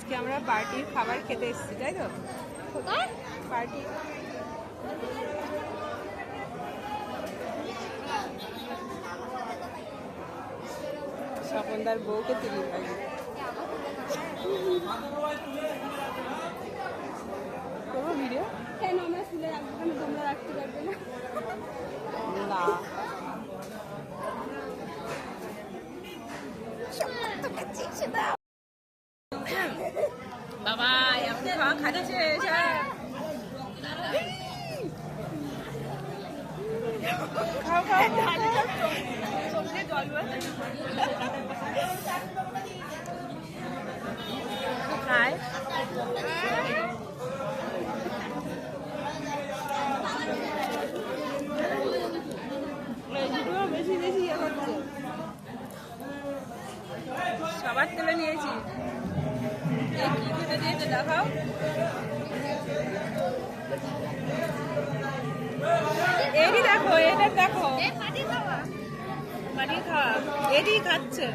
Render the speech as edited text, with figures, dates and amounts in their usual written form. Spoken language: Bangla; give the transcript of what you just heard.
আজকে আমরা পার্টির খাবার খেতে এসেছি, তাই তো? পার্টি স্বপনদার বউকে তুলি ভাই। করবো ভিডিও? কেন আমরা তুলে রাখবো কেন? তোমরা রাখতে পারবে না? না বাবা এমন খাওয়া খাচ্ছে। খাও খাও সবজি জল খায়। বেশি বেশি ইয়ে করছে, সবার তুলে নিয়েছি। কি খেতে দিয়েছে দেখাও। এরই দেখো, এটা দেখো মাটি খাওয়া, এরই খাচ্ছে।